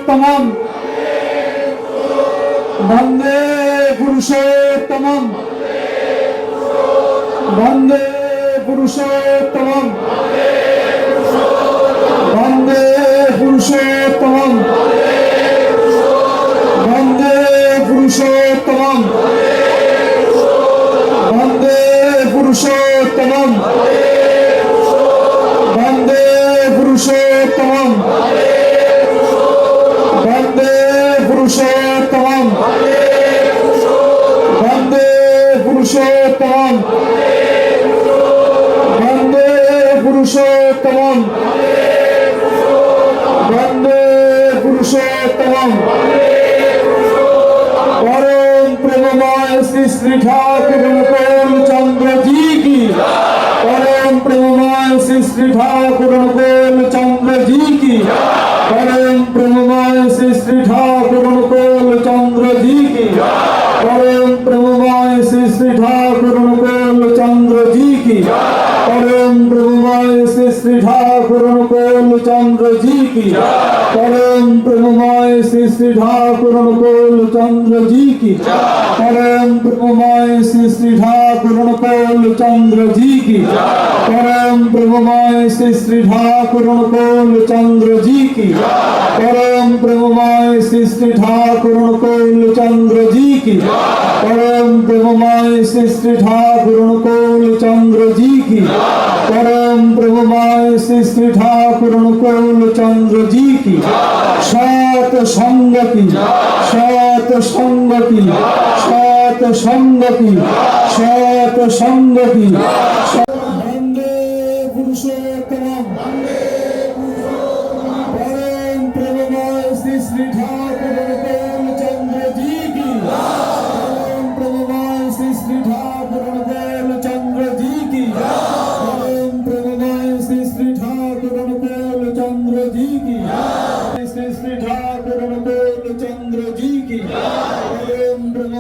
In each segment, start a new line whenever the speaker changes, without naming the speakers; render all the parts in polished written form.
पुरुषोत्तमम् वन्दे पुरुषोत्तमम् वन्दे पुरुषोत्तमम् वन्दे पुरुषोत्तमम् वन्दे पुरुषोत्तमम् वन्दे पुरुषोत्तमम् वन्दे पुरुषोत्तमम् वन्दे पुरुषोत्तमम् वन्दे पुरुषोत्तमम् वन्दे पुरुषोत्तमम् वन्दे पुरुषोत्तमम् परम प्रेममय श्री श्री ठाकुर अनुकूल चंद्र जी की परम प्रेममय श्री श्री ठाकुर अनुकूल चंद्र जी की परम प्रेममय श्री श्री ठाकुर अनुकूल चंद्र जी की परम प्रेममय श्री श्री ठाकुर अनुकूल चंद्र जी की परम प्रेममय श्री श्री ठाकुर अनुकूल चंद्र जी की परम प्रेममय श्री श्री ठाकुर अनुकूल चंद्र जी की परम प्रेममय श्री श्री ठाकुर अनुकूल चंद्र जी की परम प्रेममय श्री श्री ठाकुर अनुकूल चंद्र जी की परम प्रेममय श्री श्री ठाकुर अनुकूल चंद्र जी की परम प्रेममय श्री श्री ठाकुर अनुकूल चंद्र जी की परम प्रेममय श्री श्री ठाकुर अनुकूल चंद्र जी की सात संग की सात संग की सात संग की सात संग की वंदे पुरुषोत्तमम् परम प्रेममय श्री श्री ठाकुर अनुकूल चंद्र जी की परम प्रेममय श्री श्री ठाकुर अनुकूल चंद्र जी की परम प्रेममय श्री श्री ठाकुर अनुकूल चंद्र जी की श्री श्री ठाकुर अनुकूल चंद्र जी की परम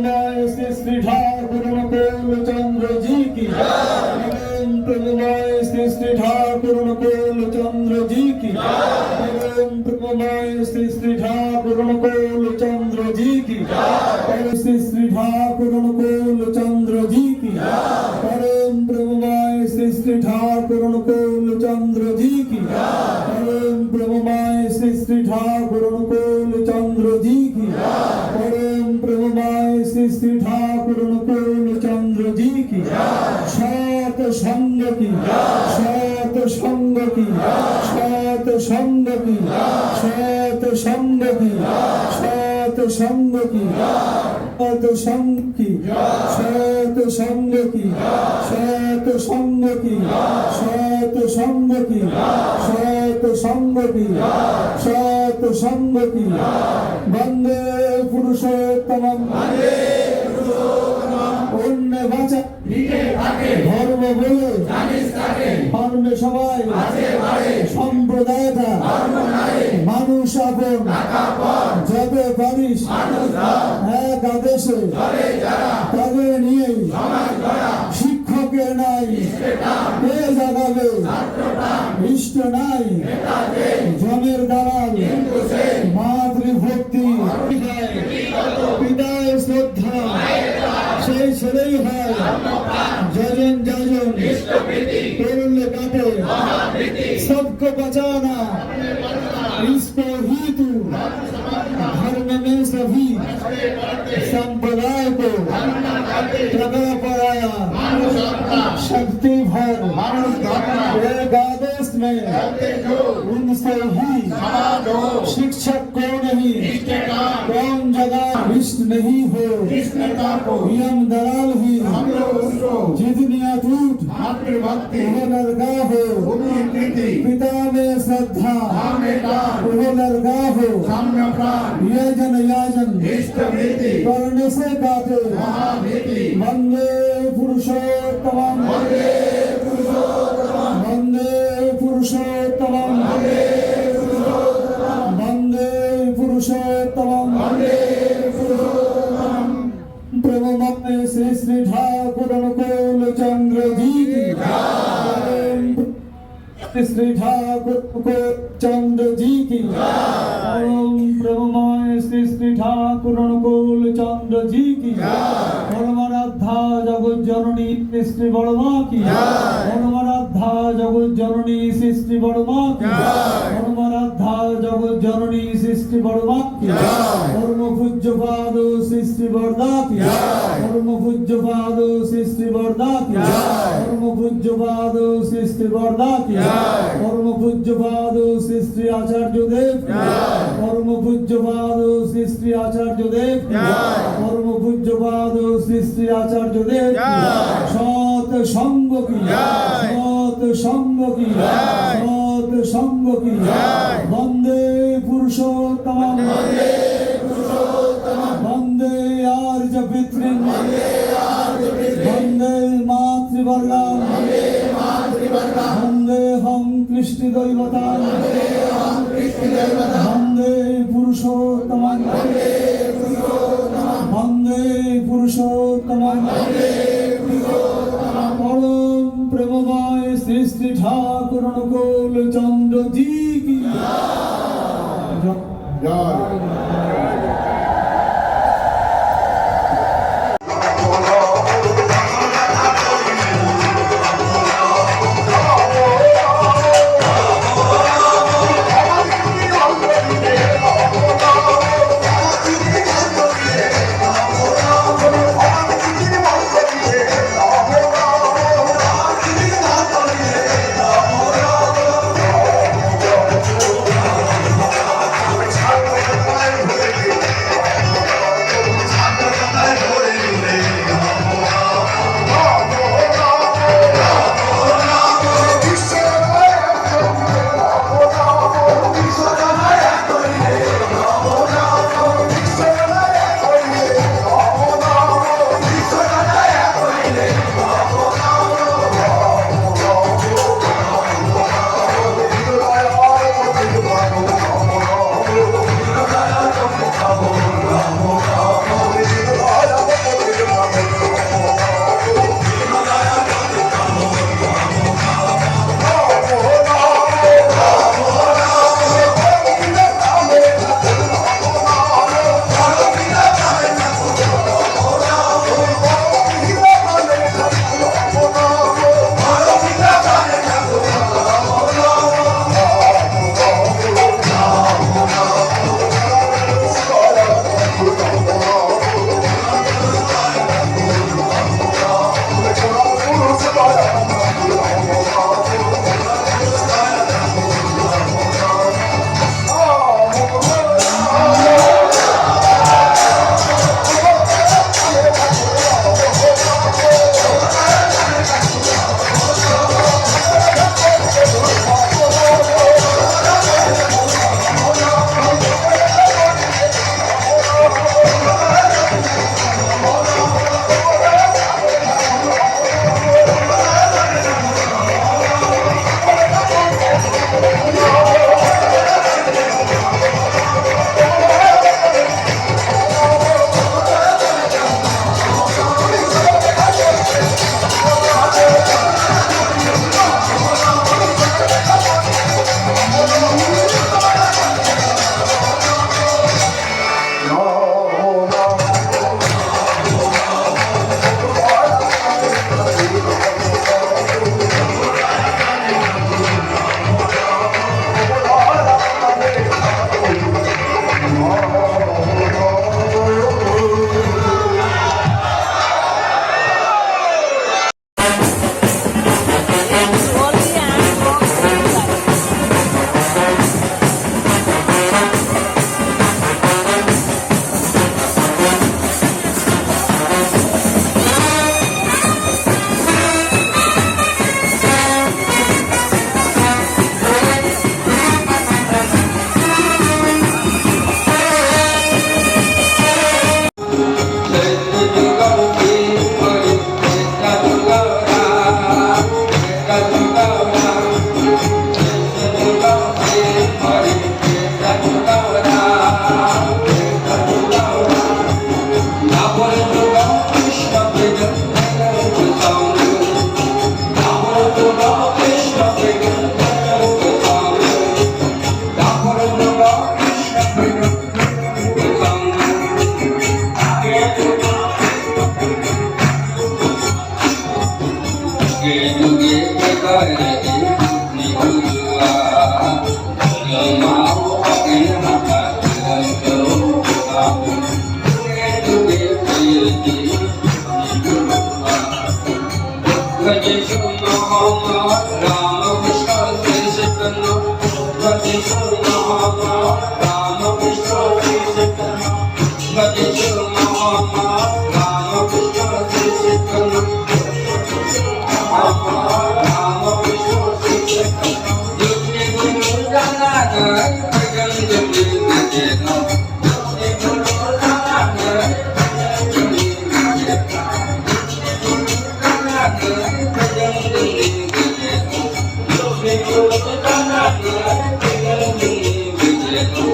प्रेममय श्री श्री ठाकुर अनुकूल चंद्र जी की परम प्रेममय श्री श्री ठाकुर अनुकूल चंद्र जी की परम प्रेममय श्री श्री ठाकुर अनुकूल चंद्र जी की परम श्री श्री ठाकुर अनुकूल चंद्र जी की परम प्रेममय श्री श्री ठाकुर अनुकूल चंद्र जी की परम प्रेममय श्री श्री ठाकुर अनुकूल चंद्र जी की परम प्रेममय श्री श्री ठाकुर अनुकूल चंद्र जी की सात संग की सात संग की सात संग की सात संग की सात संग की सात संग की सात संग की सात संग की सात संग की सात संग की सात संग की वंदे पुरुषोत्तमम् অন্য বাঁচা ধর্ম বলে ধর্মে সবাই সম্প্রদায়টা মানুষ আপন যাবে পারিস এক আদেশে তাদের নিয়ে শিক্ষকের নাই কে জাগাবে ইষ্ট নাই জনের দালাল মাতৃভক্তি পিতায় শ্রদ্ধা সেই ছেলেই হয় যজন যাজন করলে কাটে सबको बचाना इसको ही तू धर्म में सभी संप्रदाय को प्रगा पड़ाया शक्ति भर एक आदेश में उनसे ही शिक्षक को नहीं कौन जगह इष्ट नहीं हो यम दलाल ही जितनी अटूट वह लड़का हो पिता में श्रद्धा वह लड़का हो ये जन याजन करने से काटे वंदे पुरुषोत्तमम् वंदे पुरुषोत्तमम् वंदे पुरुषोत्तमम् प्रेममय श्री श्री ठाकुर अनुकूल चंद्र जी की श्री ठाकुर को चंद्र जी की ओम प्रभु পরমারাধ্যা জগৎ জননী শ্রী বড় মা কি পরমারাধ্যা জগৎ জননী শ্রী বড় মা কি পরমারাধ্যা জগৎ জননী শ্রী বড় মা কি পরম পূজ্যপাদ শ্রী বরদা কি পরম পূজ্যপাদ শ্রী বরদা কি পরম পূজ্যপাদ শ্রী বরদা কি পরম পূজ্যপাদ শ্রী আচার্য দেব পরম পূজ্যপাদ শ্রী আচার্য দেব পরম পূজ্যপাদ শ্রী আচার্য দেব সৎ সঙ্গ কি সৎ সঙ্গ কি সৎ সঙ্গ কি বন্দে পুরুষোত্তম বন্দে আর্য পিতৃন বন্দে মাতৃবর্গাম বন্দে হং কৃষ্টি দৈবতা বন্দে পুরুষোত্তম বন্দে পুরুষোত্তম পরম প্রেমময় শ্রী শ্রী ঠাকুর অনুকূল চন্দ্র জি কি
Thank you.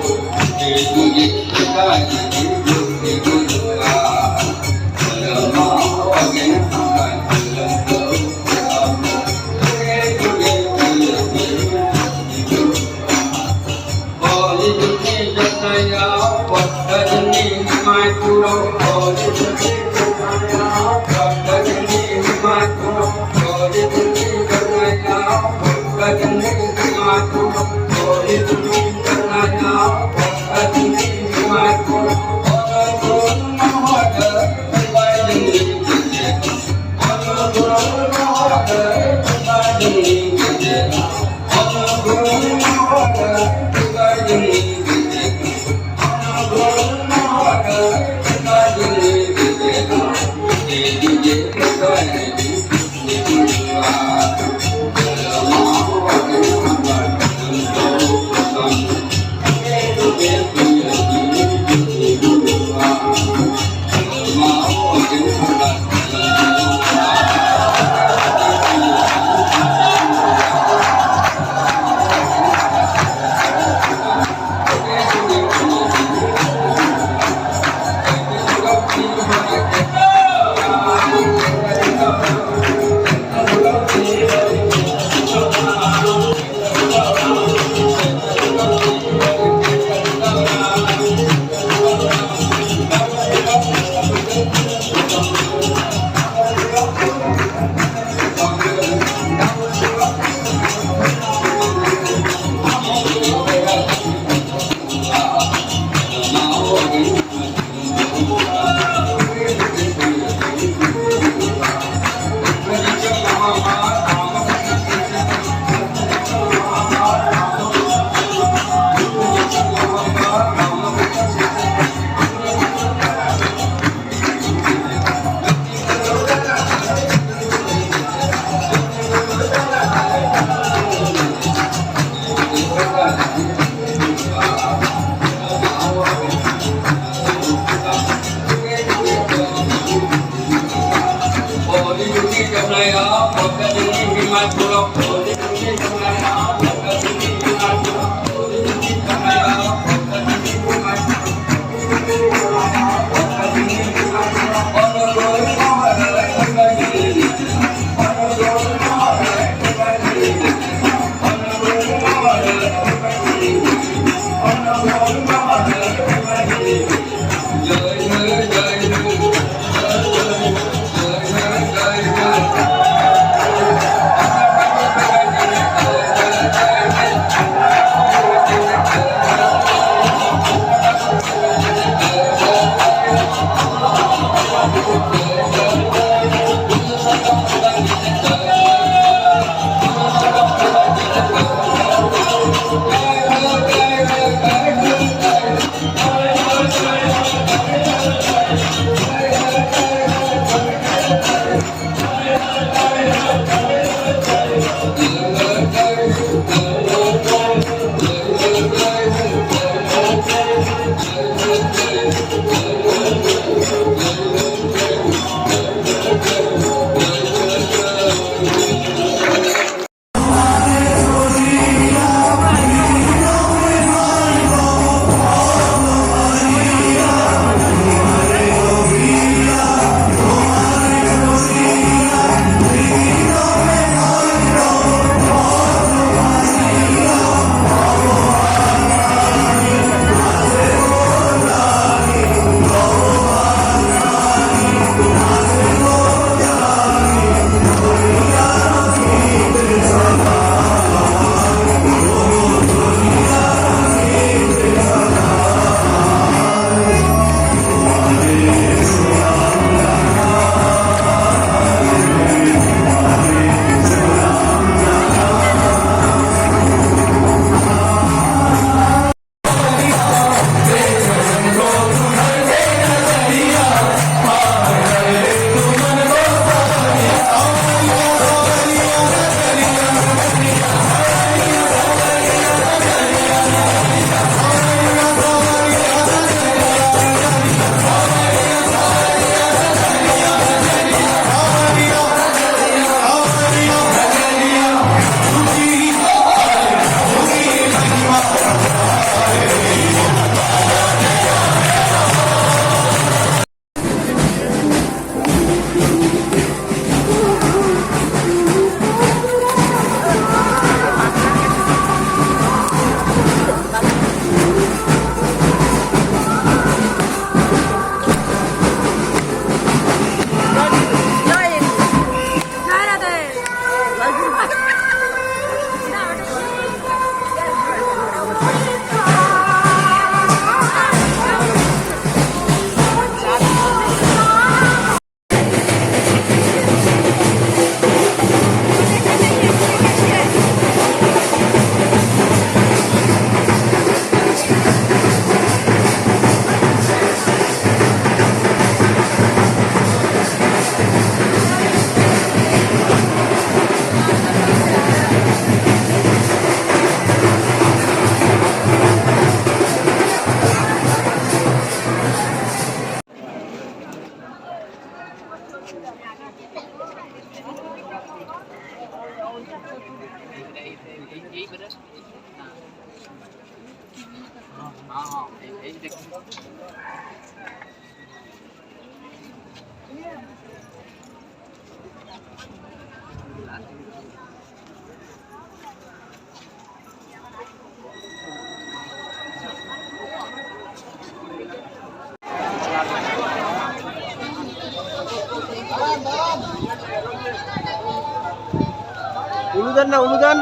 Thank you. অনুদান না অনুদান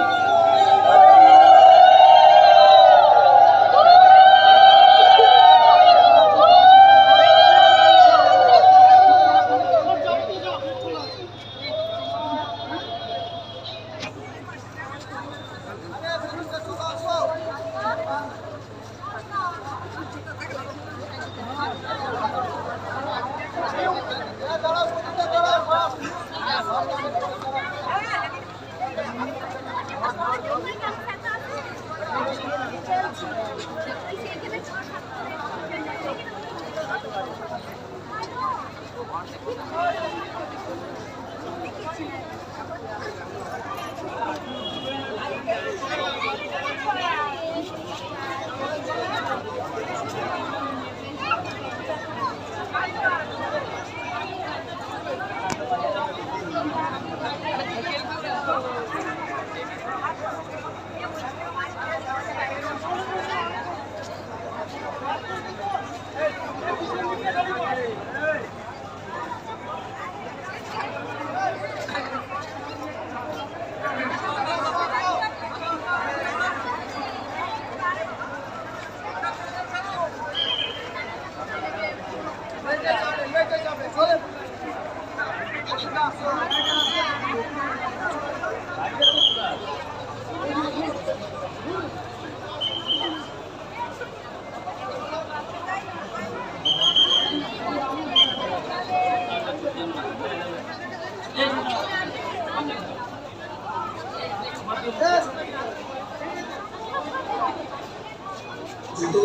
জুতো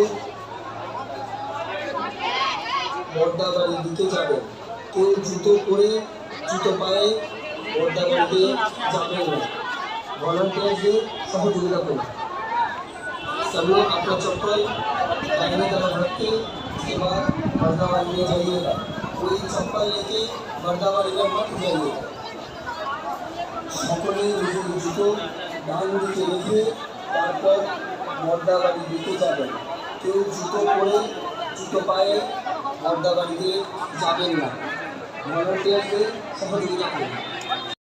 বর্দাবাড়ির দিকে যাবে। কেউ জুতো পরে জুতো পায়ে বর্দাবাড়িতে যাবে না। ভলান্টিয়ারদের সহযোগিতা করুন। सब लोग अपना चप्पल दाहिने तरफ रख के उसके बाद बर्दाबाड़ी में जाइएगा। कोई चप्पल लेके बर्दाबाड़ी में मत जाइए। সকলে নিজের জুতো ডান দিকে রেখে তারপর বর্দাবাড়ির দিকে যাবেন। কেউ জুতো পরে জুতো পায়ে বর্দাবাড়িতে যাবেন না। ভলান্টিয়ারদের সহযোগিতা করুন।